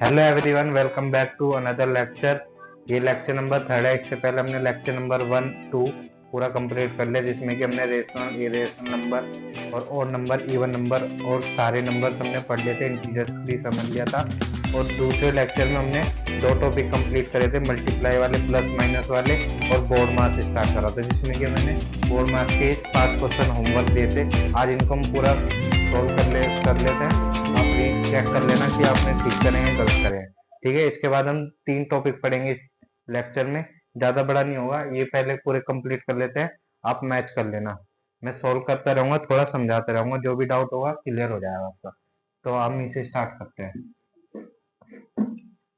Hello everyone, welcome back to another lecture. ये lecture number 3 है। इससे पहले हमने लेक्चर नंबर 1, 2 पूरा कंप्लीट कर लिया, जिसमें कि हमने रेशनल, इरेशनल नंबर और ओड नंबर, इवन नंबर और सारे नंबर हमने पढ़ लिए थे। इंटीजर्स भी समझ लिया था। और दूसरे लेक्चर में हमने 2 टॉपिक कंप्लीट करे थे, मल्टीप्लाई वाले, प्लस माइनस वाले और बोर्ड मास स्टार्ट करा था, जिसमें कि मैंने बोर्ड मास के 5 क्वेश्चन होमवर्क दिए थे। आज इनको हम पूरा सोल्व कर लेते हैं। आप भी चेक कर लेना कि आपने ठीक करेंगे गलत करें। ठीक है, इसके बाद हम 3 टॉपिक पढ़ेंगे इस लेक्चर में। ज्यादा बड़ा नहीं होगा, ये पहले पूरे कंप्लीट कर लेते हैं। आप मैच कर लेना, मैं सॉल्व करता रहूंगा, थोड़ा समझाता रहूंगा, जो भी डाउट होगा क्लियर हो जाएगा आपका। तो हम इसे स्टार्ट करते हैं।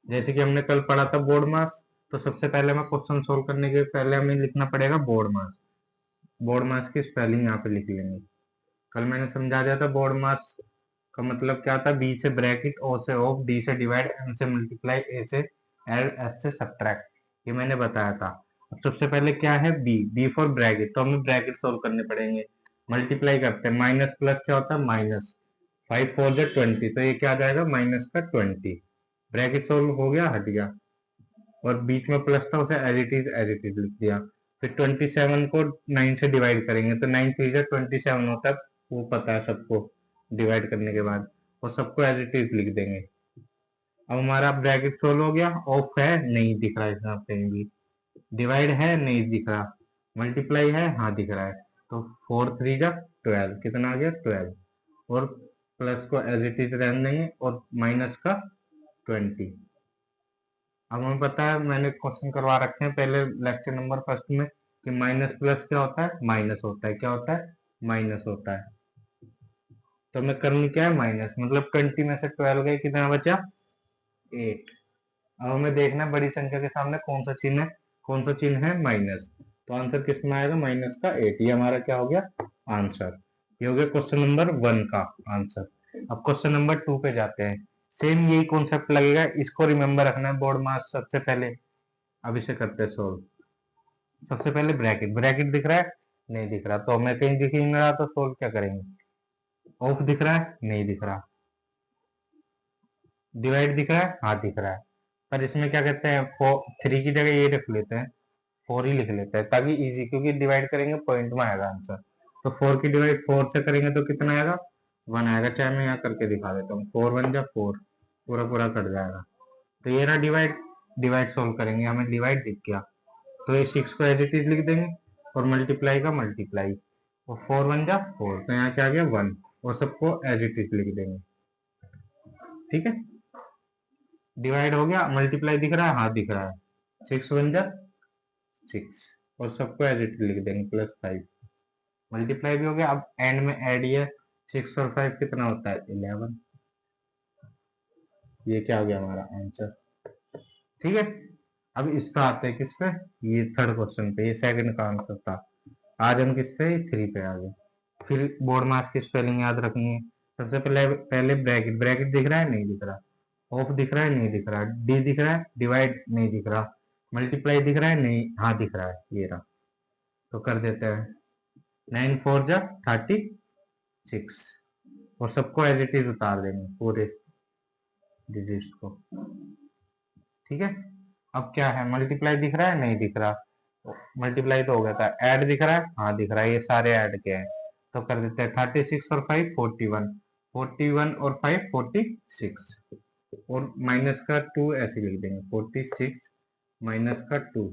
जैसे कि हमने कल पढ़ा था बोर्ड मास, तो सबसे पहले हमें क्वेश्चन सोल्व करने के पहले हमें लिखना पड़ेगा बोर्ड मास। बोर्ड मास की स्पेलिंग यहाँ पे लिख लेंगे। कल मैंने समझा दिया था बोर्ड मास का मतलब क्या था। बी से ब्रैकेट, ओ से ऑफ, डी से डिवाइड, एम से मल्टीप्लाई, ए से एड, एस से सब्ट्रैक्ट, ये मैंने बताया था। अब सबसे पहले क्या है, बी। बी फॉर ब्रैकेट, तो हमें ब्रैकेट सोल्व करने पड़ेंगे। मल्टीप्लाई करते हैं, माइनस प्लस क्या होता है, माइनस। 5 4 जा 20, तो ये क्या आ जाएगा, माइनस का 20। ब्रैकेट सोल्व हो गया, हट गया। और बीच में प्लस था, उसे एज इट इज लिख दिया। फिर 27 को 9 से डिवाइड करेंगे, तो 9 3 जा 27 होता है, वो पता है सबको डिवाइड करने के बाद। और सबको एज इट इज लिख देंगे। अब हमारा ब्रैकेट सोल्व हो गया। ऑफ है, नहीं दिख रहा इसमें कहीं भी। डिवाइड है, नहीं दिख रहा। मल्टीप्लाई है, हाँ दिख रहा है। तो 4 3 जा 12, कितना आ गया, 12। और प्लस को एज इट इज रहने देंगे और माइनस का 20। अब हमें पता है, मैंने क्वेश्चन करवा रखे हैं पहले लेक्चर नंबर फर्स्ट में, कि माइनस प्लस क्या होता है, माइनस होता है। क्या होता है, माइनस होता है। तो हमें करनी क्या है, माइनस। मतलब 20 में से 12 गए, कितना बचा, 8। अब हमें देखना है बड़ी संख्या के सामने कौन सा चिन्ह है, कौन सा चिन्ह है, माइनस। तो आंसर किस में आएगा, माइनस का 8। ये हमारा क्या हो गया, आंसर। ये हो गया क्वेश्चन नंबर 1 का आंसर। अब क्वेश्चन नंबर 2 पे जाते हैं। सेम यही कॉन्सेप्ट लगेगा, इसको रिमेंबर रखना है बोर्ड मास सबसे पहले। अब इसे करते हैं सोल्व। सबसे पहले ब्रैकेट, ब्रैकेट दिख रहा है, नहीं दिख रहा, तो हमें कहीं दिख ही नहीं रहा, तो सोल्व क्या करेंगे। ऑफ दिख रहा है, नहीं दिख रहा। डिवाइड दिख रहा है, हाँ दिख रहा है। पर इसमें क्या कहते हैं, 3 की जगह ये रख लेते हैं, 4 ही लिख लेते हैं, ताकि इजी, क्योंकि डिवाइड करेंगे पॉइंट में आएगा आंसर। तो 4 की डिवाइड 4 से करेंगे तो कितना आएगा, 1 आएगा। चाहे मैं यहाँ करके दिखा देता हूँ, 4 1 जा 4, पूरा पूरा कट जाएगा। तो ये ना डिवाइड, डिवाइड सोल्व करेंगे, हमें डिवाइड दिख गया, तो ये 6 को एज इट इज लिख देंगे, और मल्टीप्लाई का मल्टीप्लाई, और 4 1 जा 4, तो यहाँ क्या आ गया 1, और सबको एज इट इज लिख देंगे। ठीक है, डिवाइड हो गया। मल्टीप्लाई दिख रहा है, हाँ दिख रहा है। 6 1 जा 6, और सबको एज इट लिख देंगे, +5। मल्टीप्लाई भी हो गया। अब एंड में ऐड, ये 6 और 5 कितना होता है, 11। ये क्या हो गया, हमारा आंसर। ठीक है, अब इस पे आते हैं, किस पे, ये थर्ड क्वेश्चन पे। ये सेकंड का आंसर था। आज हम किस पे, 3 पे आ गए। फिर बोर्ड मास की स्पेलिंग याद रखनी है। सबसे पहले पहले ब्रैकेट, ब्रैकेट दिख रहा है, नहीं दिख रहा। ऑफ दिख रहा है, नहीं दिख रहा। डी दिख रहा है, डिवाइड नहीं दिख रहा। मल्टीप्लाई दिख रहा है, नहीं, हाँ दिख रहा है, ये रहा। तो कर देते हैं, 9 4 जा 36, और सबको एज इट इज उतार देंगे, पूरे डिजिट को। ठीक है, अब क्या है, मल्टीप्लाई दिख रहा है, नहीं दिख रहा। मल्टीप्लाई तो हो गया था। ऐड दिख रहा है, हाँ दिख रहा है, ये सारे ऐड के हैं। तो कर देते हैं 36 और 5 41, 41 और 5 46, और माइनस का 2 ऐसे लिख देंगे, 46 माइनस का 2।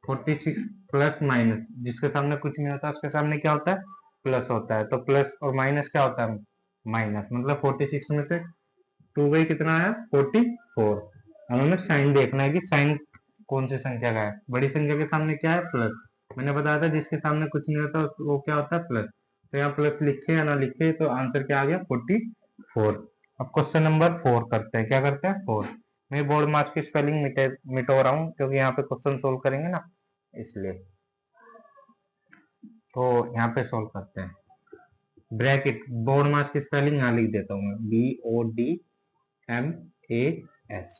46 प्लस माइनस, जिसके सामने कुछ नहीं होता उसके सामने क्या होता है, प्लस होता है। तो प्लस और माइनस क्या होता है, माइनस। मतलब 46 में से 2 गई, कितना आया, 44। अब हमें साइन देखना है कि साइन कौन सी संख्या का है। बड़ी संख्या के सामने क्या है, प्लस। मैंने बताया था जिसके सामने कुछ नहीं होता वो क्या होता है, प्लस। तो यहाँ प्लस लिखे या ना लिखे, तो आंसर क्या आ गया, 44। अब क्वेश्चन नंबर 4 करते हैं। क्या करते हैं, 4। मैं बोर्ड मास की स्पेलिंग मिटो रहा हूँ, क्योंकि यहाँ पे क्वेश्चन सोल्व करेंगे ना, इसलिए। तो यहाँ पे सोल्व करते हैं। ब्रैकेट, बोर्ड मास की स्पेलिंग यहाँ लिख देता हूँ मैं, BODMAS।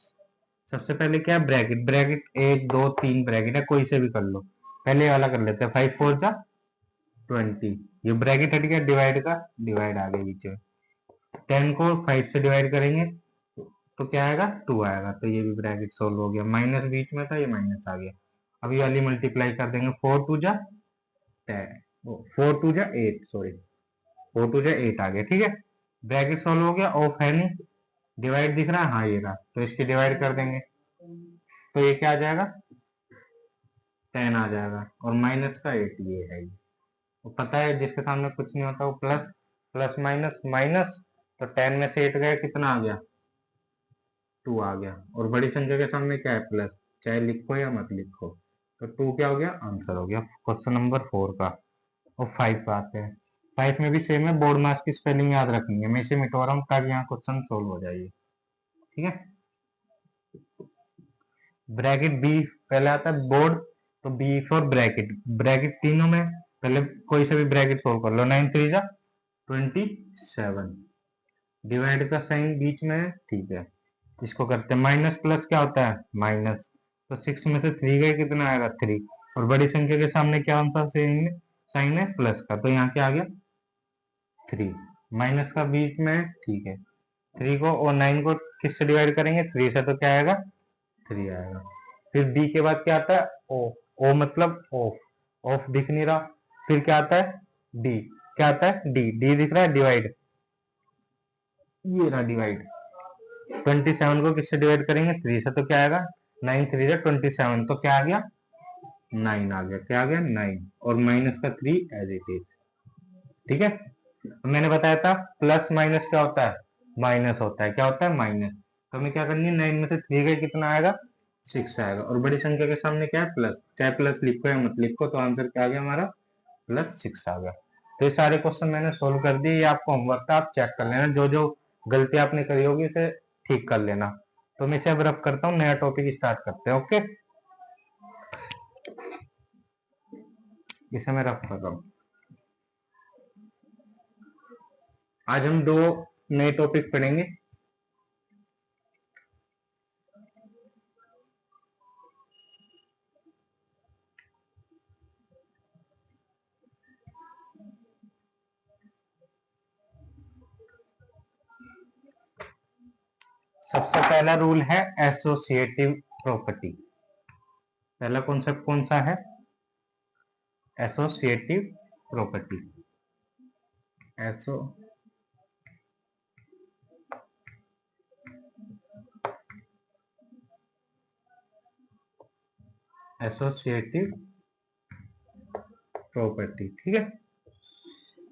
सबसे पहले क्या है, ब्रैकेट। ब्रैकेट 1 2 3 ब्रैकेट है, कोई से भी कर लो। पहले वाला कर लेते हैं, 5 4 जा 20, ये ब्रैकेट हट गया। डिवाइड का डिवाइड आ गया बीच में। 10 को 5 से डिवाइड करेंगे, तो क्या आएगा 2 आएगा, तो ये भी ब्रैकेट सोल्व हो गया। माइनस बीच में था, ये माइनस आ गया। अब ये वाली मल्टीप्लाई कर देंगे, 4 टू जा 10, 4 टू जा 8, सॉरी 4 टू जा 8 आ गया। ठीक है, ब्रैकेट सोल्व हो गया। ऑफ है नहीं, डिवाइड दिख रहा है, हाँ ये रहा, तो इसकी डिवाइड कर देंगे, तो ये क्या आ जाएगा 10 आ जाएगा, और माइनस का 8 ये है। ये वो पता है जिसके सामने कुछ नहीं होता वो प्लस प्लस माइनस माइनस, तो 10 में से 8 गया, कितना आ गया 2 आ गया। और बड़ी संख्या के सामने क्या है प्लस, चाहे लिखो या मत लिखो, तो 2 क्या हो गया, आंसर हो गया क्वेश्चन नंबर 4 का। और 5 पे आते हैं। 5 में भी सेम है, बोर्ड मास की स्पेलिंग याद रखनी है, मैं इसे मिटवा रहा हूँ ताकि यहाँ क्वेश्चन सोल्व हो जाए। ठीक है, ब्रैकेट बी पहले आता है बोर्ड, तो बी फॉर ब्रैकेट, ब्रैकेट तीनों में पहले कोई से भी ब्रैकेट सोल्व कर लो। 9 3 जा 27, डिवाइड का साइन बीच में है, ठीक है। इसको करते हैं माइनस प्लस, क्या होता है माइनस, तो 6 में से 3 गए, कितना आएगा 3, और बड़ी संख्या के सामने क्या होता है साइन है प्लस का, तो यहाँ क्या आ गया 3, माइनस का बीच में है, ठीक है। 3 को और 9 को किससे डिवाइड करेंगे, 3 से, तो क्या आएगा 3 आएगा। फिर डी के बाद क्या आता है ओ, ओ मतलब ऑफ, ऑफ दिख नहीं रहा। फिर क्या आता है डी, क्या आता है डी, डी दिख रहा है डिवाइड, ये रहा डिवाइड। 27 को किससे डिवाइड करेंगे 3 से, तो क्या आएगा 9 3 जा 27, तो क्या आ गया 9 आ गया, क्या आ गया 9, और माइनस का 3 एज इट इज। ठीक है, तो मैंने बताया था प्लस माइनस क्या होता है, माइनस होता है, क्या होता है माइनस। तो हमें क्या करनी है, 9 में से 3 गए, कितना आएगा 6 आएगा, और बड़ी संख्या के सामने क्या है प्लस, चाहे प्लस लिखो या मत लिखो, तो आंसर क्या आ गया हमारा +6 आ गया। तो ये सारे क्वेश्चन मैंने सोल्व कर दिए, ये आपको होमवर्क था, आप चेक कर लेना, जो जो गलती आपने करी होगी उसे ठीक कर लेना। तो मैं इसे अब रब करता हूँ, नया टॉपिक स्टार्ट करते हैं। ओके, इसे मैं रब कर रहा हूँ। आज हम 2 नए टॉपिक पढ़ेंगे। सबसे पहला रूल है एसोसिएटिव प्रॉपर्टी। पहला कॉन्सेप्ट कौन सा है, एसोसिएटिव प्रॉपर्टी। एसोसिएटिव प्रॉपर्टी, ठीक है।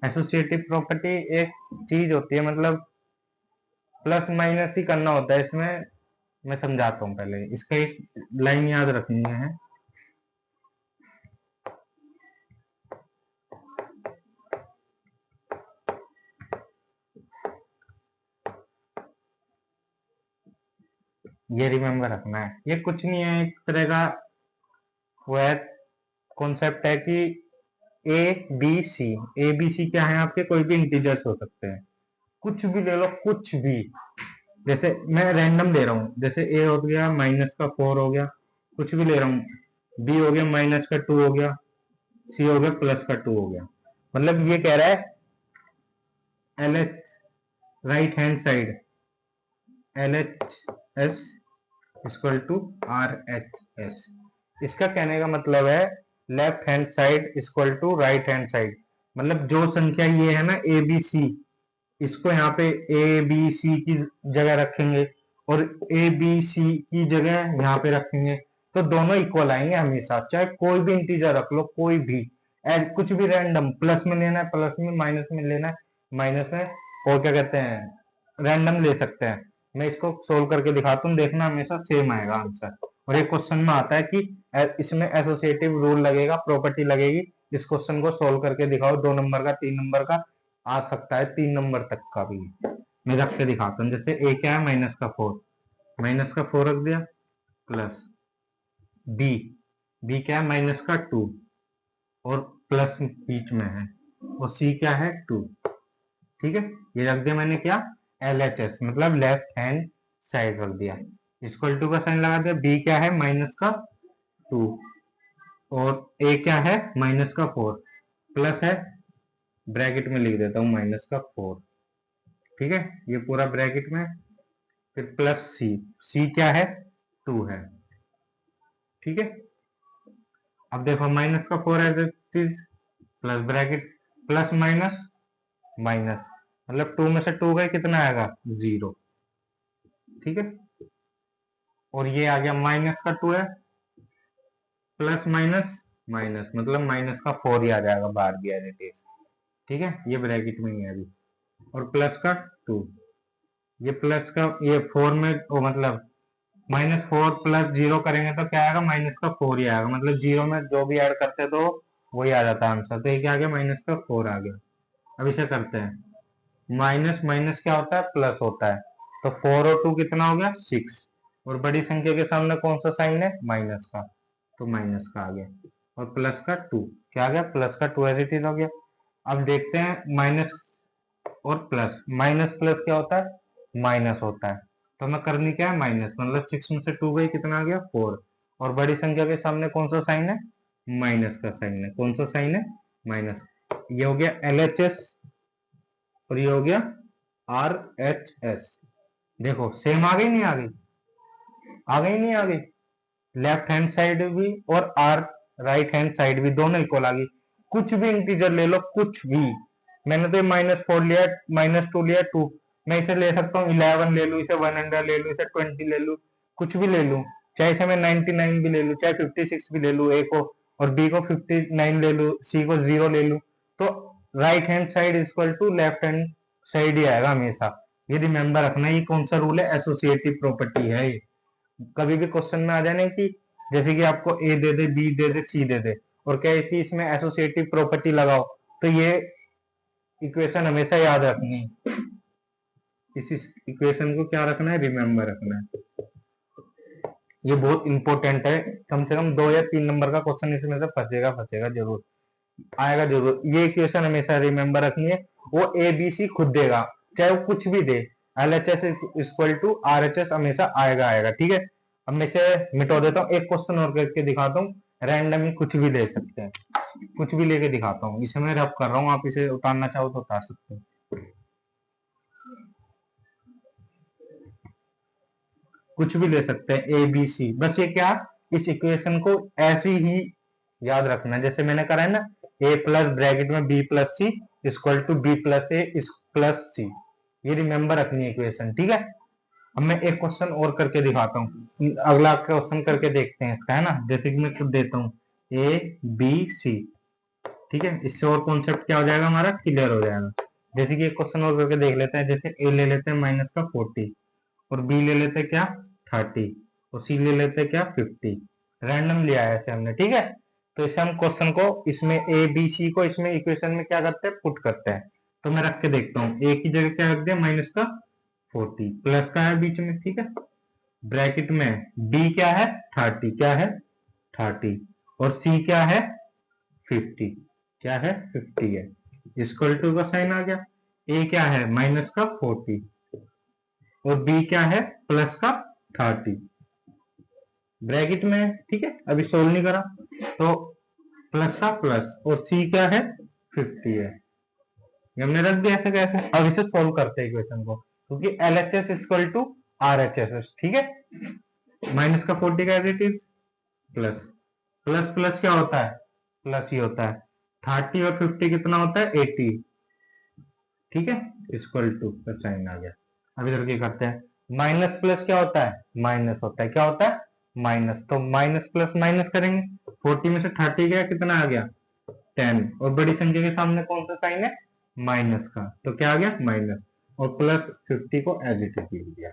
एसोसिएटिव प्रॉपर्टी एक चीज होती है, मतलब प्लस माइनस ही करना होता है इसमें। मैं समझाता हूँ, पहले इसका एक लाइन याद रखनी है। ये रिमेम्बर रखना है, ये कुछ नहीं है, एक तरह का वो है, कॉन्सेप्ट है कि ए बी सी क्या है आपके, कोई भी इंटीजर्स हो सकते हैं, कुछ भी ले लो, कुछ भी। जैसे मैं रैंडम दे रहा हूँ, जैसे ए हो गया -4 हो गया, कुछ भी ले रहा हूँ, बी हो गया -2 हो गया, सी हो गया +2 हो गया। मतलब ये कह रहा है L H right hand side, L H S equal to R H S. इसका कहने का मतलब है left hand side equal to right hand side. मतलब जो संख्या ये है ना ए बी सी, इसको यहाँ पे ए बी सी की जगह रखेंगे और ए बी सी की जगह यहाँ पे रखेंगे, तो दोनों इक्वल आएंगे हमेशा, चाहे कोई भी इंटीजर रख लो, कोई भी कुछ भी रैंडम, प्लस में लेना है प्लस में, माइनस में लेना है माइनस में, और क्या कहते हैं रैंडम ले सकते हैं। मैं इसको सोल्व करके दिखाता हूँ, देखना हमेशा सेम आएगा आंसर। और एक क्वेश्चन में आता है कि इसमें एसोसिएटिव रूल लगेगा, प्रॉपर्टी लगेगी, इस क्वेश्चन को सोल्व करके दिखाओ, 2 नंबर का 3 नंबर का आ सकता है, 3 नंबर तक का भी। मैं रख के दिखाता हूँ, जैसे ए क्या है -4 रख दिया, प्लस बी, बी क्या है -2 और प्लस बीच में है, और सी क्या है 2, ठीक है। ये रख दिया मैंने क्या एल एच एस, मतलब लेफ्ट हैंड साइड रख दिया, इक्वल टू का साइन लगा दिया। बी क्या है -2 और ए क्या है -4, प्लस है, ब्रैकेट में लिख देता हूँ -4, ठीक है। ये पूरा ब्रैकेट में, फिर प्लस सी, सी क्या है 2 है, ठीक है। अब देखो माइनस का 4 है plus bracket plus minus minus, मतलब 2 में से 2 गए कितना आएगा 0, ठीक है। और ये आ गया माइनस का 2 है, प्लस माइनस माइनस, मतलब माइनस का 4 ही आ जाएगा बाहर भी एज इट इज, ठीक है, ये ब्रैकेट में ही है अभी। और प्लस का 2, ये प्लस का ये 4 में वो मतलब -4 प्लस 0 करेंगे तो क्या आएगा माइनस का 4 ही आएगा, मतलब 0 में जो भी ऐड करते तो वही आ जाता है आंसर, तो ये क्या आ गया माइनस का 4 आ गया। अब इसे करते हैं, माइनस माइनस क्या होता है प्लस होता है, तो 4 और 2 कितना हो गया 6, और बड़ी संख्या के सामने कौन सा साइन है माइनस का, तो माइनस का आ गया। और प्लस का 2 क्या आ गया प्लस का 2 एज इट इज हो गया। अब देखते हैं माइनस और प्लस, माइनस प्लस क्या होता है माइनस होता है, तो हमें करनी क्या है माइनस, मतलब 6 में से 2 गई कितना आ गया 4, और बड़ी संख्या के सामने कौन सा साइन है माइनस का साइन है, कौन सा साइन है माइनस। ये हो गया LHS और ये हो गया RHS, देखो सेम आ गई नहीं आ गई, आ गई नहीं आ गई, लेफ्ट हैंड साइड भी और आर राइट हैंड साइड भी दोनों इक्वल आ गई। कुछ भी इंटीजर ले लो कुछ भी, मैंने तो -4 लिया, -2 लिया 2, मैं इसे ले सकता हूँ 11 ले लू, इसे 100 ले लू, इसे 20 ले लू, कुछ भी ले लू, चाहे इसे मैं 99 भी ले लू, चाहे 56 भी ले लू ए को, और बी को 59 ले लू, सी को 0 ले लू, तो right hand side equal to left hand side ही आएगा हमेशा। ये रिमेंबर रखना, ये कौन सा रूल है एसोसिएटिव प्रॉपर्टी है ये। कभी भी क्वेश्चन में आ जाने की, जैसे कि आपको ए दे दे बी दे दे सी दे दे और कहे कि इसमें एसोसिएटिव प्रॉपर्टी लगाओ, तो ये इक्वेशन हमेशा याद रखनी है, इस इक्वेशन को क्या रखना है रिमेंबर रखना है, ये बहुत इंपॉर्टेंट है। कम से कम 2 या 3 नंबर का क्वेश्चन इसमें से फंसेगा फंसेगा जरूर, आएगा जरूर। ये इक्वेशन हमेशा रिमेंबर रखनी है, वो ए बी सी खुद देगा चाहे वो कुछ भी दे, LHS इक्वल टू RHS हमेशा आएगा आएगा, ठीक है। अब मैं इसे मिटा देता हूँ, एक क्वेश्चन और करके दिखाता हूँ, रैंडम ही कुछ भी ले सकते हैं, कुछ भी लेके दिखाता हूँ, इसे मैं रब कर रहा हूँ, आप इसे उतारना चाहो तो उतार सकते हैं, कुछ भी ले सकते हैं ए बी सी, बस ये क्या इस इक्वेशन को ऐसे ही याद रखना जैसे मैंने करा है ना, ए प्लस ब्रैकेट में B plus C equal to B plus A plus C, ये रिमेंबर रखनी है इक्वेशन, ठीक है। अब मैं एक क्वेश्चन और करके दिखाता हूँ, अगला क्वेश्चन करके देखते हैं इसका, है ना, जैसे कि मैं खुद देता हूँ ए बी सी, ठीक है, इससे और कॉन्सेप्ट क्या हो जाएगा हमारा क्लियर हो जाएगा। जैसे कि एक क्वेश्चन और करके देख लेते हैं, जैसे ए ले लेते हैं माइनस का 40, और बी ले लेते हैं क्या 30, और सी ले लेते हैं क्या 50, रैंडम लिया है ऐसे हमने, ठीक है। तो इसे हम क्वेश्चन को इसमें ए बी सी को इसमें इक्वेशन में क्या करते हैं पुट करते हैं, तो मैं रख के देखता हूँ, ए की जगह क्या रख दिया माइनस का 40, प्लस का है बीच में, ठीक है, ब्रैकेट में बी क्या है 30, क्या है 30, और सी क्या है 50, क्या है 50 है, इक्वल टू का साइन आ गया, ए क्या है माइनस का 40 और बी क्या है प्लस का 30 ब्रैकेट में, ठीक है। अभी सोल्व नहीं करा तो प्लस का प्लस, और सी क्या है 50 है, ये हमने रख दिया ऐसे कैसे। अब इसे सोल्व करते हैं इक्वेशन को, क्योंकि LHS इक्वल टू RHS, ठीक है, माइनस का 40 का as it is, plus plus plus क्या होता है प्लस ही होता है, 30 और 50 कितना होता है 80, ठीक है, इक्वल टू का साइन आ गया। अब इधर क्या करते हैं, माइनस प्लस क्या होता है माइनस होता है, क्या होता है माइनस, तो माइनस प्लस माइनस करेंगे, 40 में से 30 गया कितना आ गया 10, और बड़ी संख्या के सामने कौन सा साइन है माइनस का, तो क्या आ गया माइनस, और प्लस 50 को एज इट इज लिख दिया।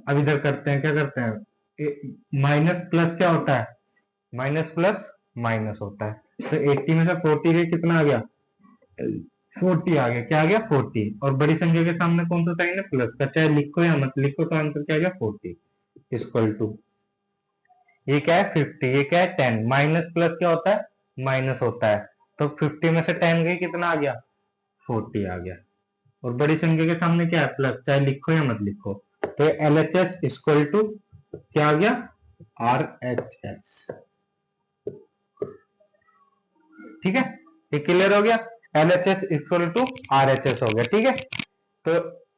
अब इधर करते हैं, क्या करते हैं, माइनस प्लस क्या होता है माइनस प्लस माइनस होता है, तो 80 में से 40 गई कितना आ गया 40 आ गया, क्या आ गया 40, और बड़ी संख्या के सामने कौन सा साइन है प्लस का, चाहे लिखो या मत लिखो, तो आंसर क्या आ गया 40 इक्वल टू, ये क्या है 50, ये क्या है 10, माइनस प्लस क्या होता है माइनस होता है, तो 50 में से 10 गई कितना आ गया 40 आ गया, और बड़ी संख्या के सामने क्या है प्लस, चाहे लिखो या मत लिखो, तो LHS इक्वल टू क्या आ गया RHS, ठीक है, ये क्लियर हो गया, LHS इक्वल टू RHS हो गया, ठीक है। तो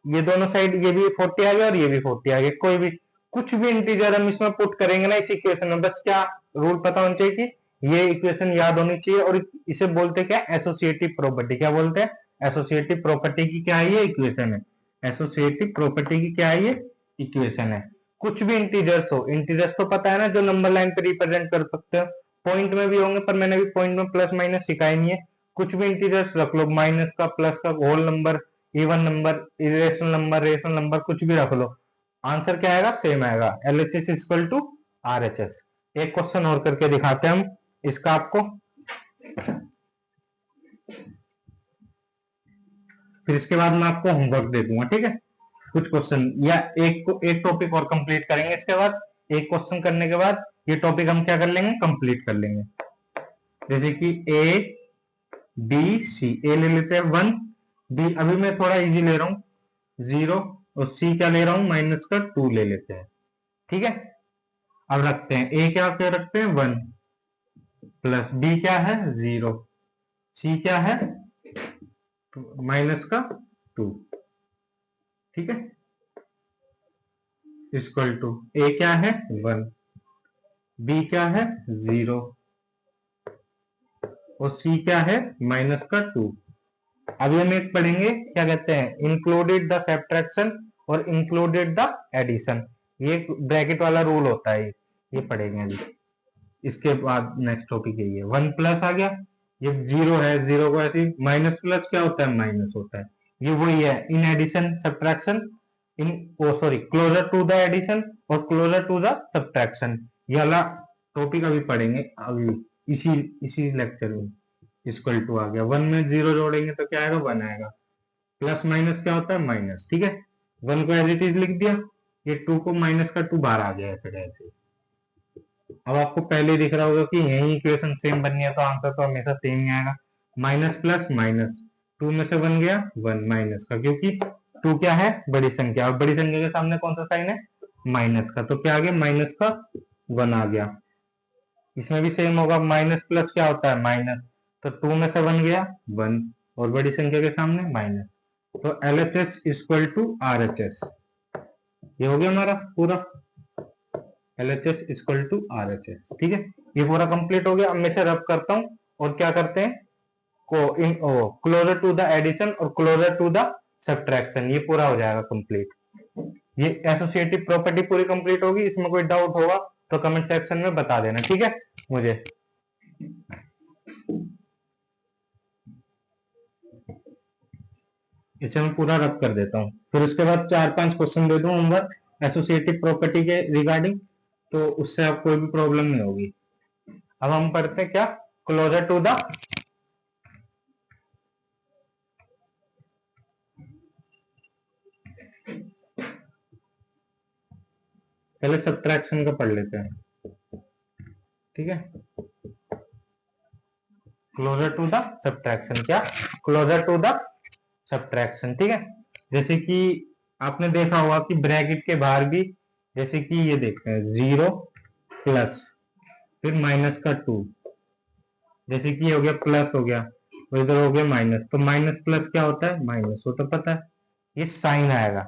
ये दोनों साइड, ये भी 40 आ गया और ये भी 40 आ गया। कोई भी कुछ भी इंटीजर हम इसमें पुट करेंगे ना इस इक्वेशन में, बस क्या रूल पता होना चाहिए कि ये इक्वेशन याद होनी चाहिए। और इसे बोलते क्या, एसोसिएटिव प्रॉपर्टी। क्या बोलते हैं, एसोसिएटिव प्रॉपर्टी की क्या है, ये इक्वेशन है। एसोसिएटिव प्रॉपर्टी की क्या है, ये इक्वेशन है। कुछ भी इंटीजर्स हो, इंटीजर्स तो पता है ना जो नंबर लाइन पे रिप्रेजेंट कर सकते हो, पॉइंट में भी होंगे, पर मैंने भी पॉइंट में प्लस माइनस सिखाई नहीं है। कुछ भी इंटीजर्स रख लो, माइनस का, प्लस का, whole number, even number, irrational number, rational number, कुछ भी रख लो, आंसर क्या आएगा, सेम आएगा। LHS equal to RHS. एक क्वेश्चन और करके दिखाते हैं हम इसका आपको, फिर इसके बाद मैं आपको होमवर्क दे दूंगा, ठीक है। कुछ क्वेश्चन या एक टॉपिक और कंप्लीट करेंगे इसके बाद। एक क्वेश्चन करने के बाद ये टॉपिक हम क्या कर लेंगे, कंप्लीट कर लेंगे। जैसे कि ए बी सी, ए ले लेते हैं 1, बी अभी मैं थोड़ा इजी ले रहा हूं 0, और सी क्या ले रहा हूं, माइनस का 2 ले लेते हैं, ठीक है। अब रखते हैं ए क्या क्या रखते हैं 1, प्लस बी क्या है 0, सी क्या है माइनस का 2, ठीक है। इक्वल टू ए क्या है 1, बी क्या है 0, और सी क्या है माइनस का 2। अभी हम एक पढ़ेंगे, क्या कहते हैं, इंक्लूडेड द सब्ट्रैक्शन और इंक्लूडेड द एडिशन। ये ब्रैकेट वाला रूल होता है, ये पढ़ेंगे अभी। इसके बाद नेक्स्ट टॉपिक यही है। 1 प्लस आ गया, ये 0 है, 0 को ऐसे माइनस प्लस क्या होता है, माइनस होता है। ये वही है, in addition subtraction, in oh sorry closure to the addition और क्लोजर टू द सब्ट्रैक्शन। ये वाला टॉपिक अभी पढ़ेंगे, अभी इसी इसी लेक्चर में। इक्वल टू आ गया, 1 में 0 जोड़ेंगे तो क्या आएगा, 1 आएगा। प्लस माइनस क्या होता है, माइनस, ठीक है। 1 को एज इट इज लिख दिया, ये 2 को माइनस का 2 बाहर आ गया ऐसे ऐसे। अब आपको पहले दिख रहा होगा कि यही इक्वेशन सेम बननी है, तो आंसर तो हमेशा सेम ही आएगा। माइनस प्लस माइनस, 2 में से बन गया 1 माइनस का, क्योंकि 2 क्या है, बड़ी संख्या, और बड़ी संख्या के सामने कौन सा साइन है, माइनस का, तो क्या आ गया, माइनस का 1 आ गया। इसमें भी सेम होगा, माइनस प्लस क्या होता है, माइनस, तो 2 में से बन गया 1, और बड़ी संख्या के सामने माइनस, तो LHS इक्वल टू RHS। ये हो गया हमारा पूरा, LHS इक्वल टू RHS, ठीक है। ये पूरा कंप्लीट हो गया। अब मैं इसे रब करता हूं, और क्या करते हैं, क्लोजर टू द एडिशन और क्लोजर टू द सब्ट्रैक्शन, ये पूरा हो जाएगा कंप्लीट। ये एसोसिएटिव प्रॉपर्टी पूरी कंप्लीट होगी। इसमें कोई डाउट होगा तो कमेंट सेक्शन में बता देना, ठीक है मुझे। इसे मैं पूरा रब कर देता हूँ, फिर उसके बाद 4-5 क्वेश्चन दे दूं होमवर्क एसोसिएटिव प्रॉपर्टी के रिगार्डिंग, तो उससे आप कोई भी प्रॉब्लम नहीं होगी। अब हम पढ़ते हैं क्या, क्लोजर टू द, पहले सब्ट्रैक्शन का पढ़ लेते हैं, ठीक है। क्लोजर टू द सब्ट्रैक्शन, क्या, क्लोजर टू द सब्ट्रैक्शन, ठीक है। जैसे कि आपने देखा होगा कि ब्रैकेट के बाहर भी, जैसे कि ये देखते हैं 0 प्लस फिर माइनस का 2, जैसे कि ये हो गया प्लस हो गया, तो इधर हो गया माइनस, तो माइनस प्लस क्या होता है, माइनस, वो तो पता है। ये साइन आएगा,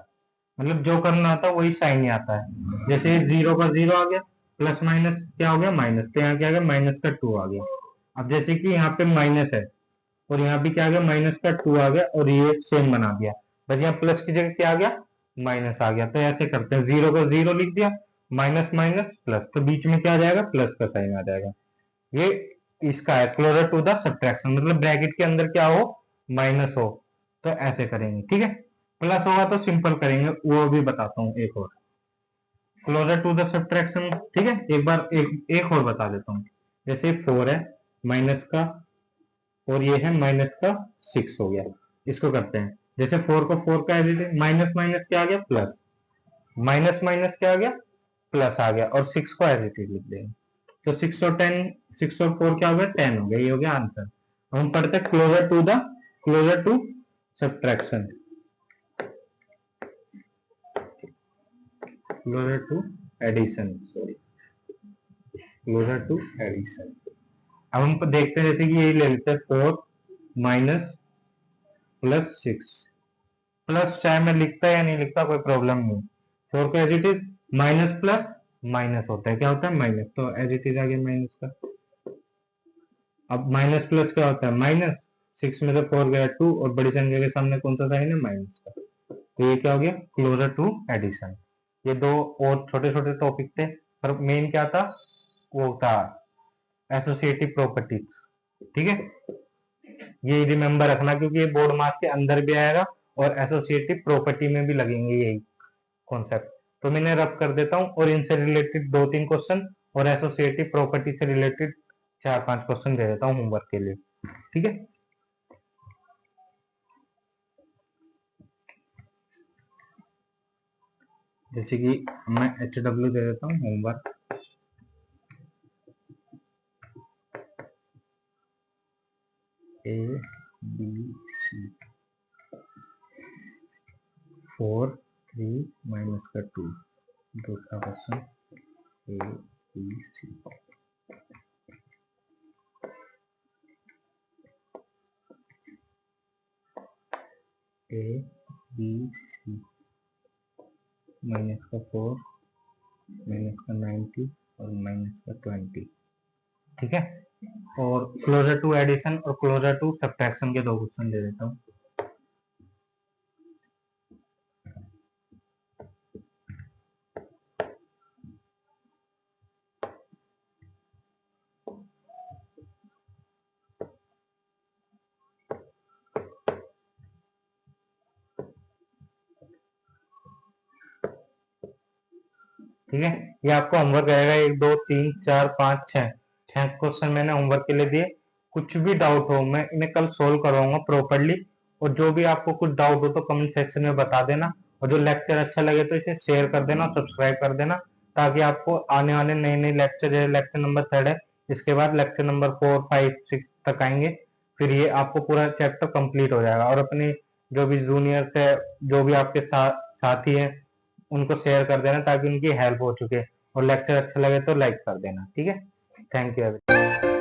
मतलब जो करना आता है वही साइन ही आता है। जैसे 0 का 0 आ गया, प्लस माइनस क्या हो गया, माइनस, तो यहाँ क्या आ गया, माइनस का 2 आ गया। अब जैसे कि यहाँ पे माइनस है और यहाँ भी क्या आ गया, माइनस का 2 आ गया, और ये सेम बना दिया, बस यहाँ प्लस की जगह क्या आ गया, माइनस आ गया। तो ऐसे करते हैं, 0 को 0 लिख दिया, माइनस माइनस प्लस, तो बीच में क्या आ जाएगा, प्लस का साइन आ जाएगा। ये इसका है क्लोजर टू द सब्ट्रैक्शन, मतलब ब्रैकेट के अंदर क्या हो, माइनस हो, तो ऐसे करेंगे, ठीक है। प्लस होगा तो सिंपल करेंगे, वो भी बताता हूँ एक और, क्लोजर टू द सब्ट्रैक्शन, ठीक है। एक बार एक और बता देता हूँ, जैसे 4 है माइनस का, और ये है माइनस का 6 हो गया। इसको करते हैं, जैसे 4 को 4 का एज माइनस माइनस क्या आ गया, प्लस, माइनस माइनस क्या आ गया, प्लस आ गया, और 6 को एज इट इज लिख देंगे, तो 6 और 10, 6 और 4 क्या हो गया, 10 हो गया। ये हो गया आंसर। हम पढ़ते हैं closure to subtraction, closure to addition, sorry, closure to addition. अब हम देखते हैं, जैसे कि यही ले लेते हैं 4 माइनस प्लस 6, प्लस चाहे मैं लिखता या नहीं लिखता कोई प्रॉब्लम नहीं, फोर को as it is, minus plus minus होता है, क्या होता है माइनस, तो एज इट इज आ गया माइनस का। अब माइनस प्लस क्या होता है माइनस, सिक्स में से फोर गया टू, और बड़ी संख्या के सामने कौन सा साइन है माइनस का, तो ये क्या हो गया क्लोजर टू एडिशन। ये दो और छोटे छोटे टॉपिक थे, पर मेन क्या था, वो था एसोसिएटिव प्रॉपर्टी। ठीक है, ये रिमेंबर रखना क्योंकि ये बोर्ड मार्क्स के अंदर भी आएगा और एसोसिएटिव प्रॉपर्टी में भी लगेंगे यही कॉन्सेप्ट। तो मैंने रब कर देता हूं, और इनसे रिलेटेड दो तीन क्वेश्चन और एसोसिएटिव प्रॉपर्टी से रिलेटेड चार पांच क्वेश्चन दे देता हूं होमवर्क के लिए। ठीक है, जैसे कि मैं HW दे देता हूं homework, A B C 4 3 minus का 2, दूसरा question A B C, A B C minus का 4, माइनस का 90 और माइनस का 20। ठीक है, और क्लोजर टू एडिशन और क्लोजर टू सब्ट्रैक्शन के दो क्वेश्चन दे देता हूँ। ठीक है, ये आपको होमवर्क रहेगा, एक दो तीन चार पाँच छह, छह क्वेश्चन मैंने होमवर्क के लिए दिए। कुछ भी डाउट हो मैं इन्हें कल सोल्व करवाऊंगा प्रॉपरली, और जो भी आपको कुछ डाउट हो तो कमेंट सेक्शन में बता देना, और जो लेक्चर अच्छा लगे तो इसे शेयर कर देना, सब्सक्राइब कर देना, ताकि आपको आने वाले नए नए लेक्चर, जैसे लेक्चर नंबर 3 है, इसके बाद लेक्चर नंबर 4 5 6 तक आएंगे, फिर ये आपको पूरा चैप्टर कंप्लीट हो जाएगा। और अपने जो भी जूनियर्स है, जो भी आपके साथी है, उनको शेयर कर देना ताकि उनकी हेल्प हो चुके, और लेक्चर अच्छा लगे तो लाइक कर देना। ठीक है, थैंक यू।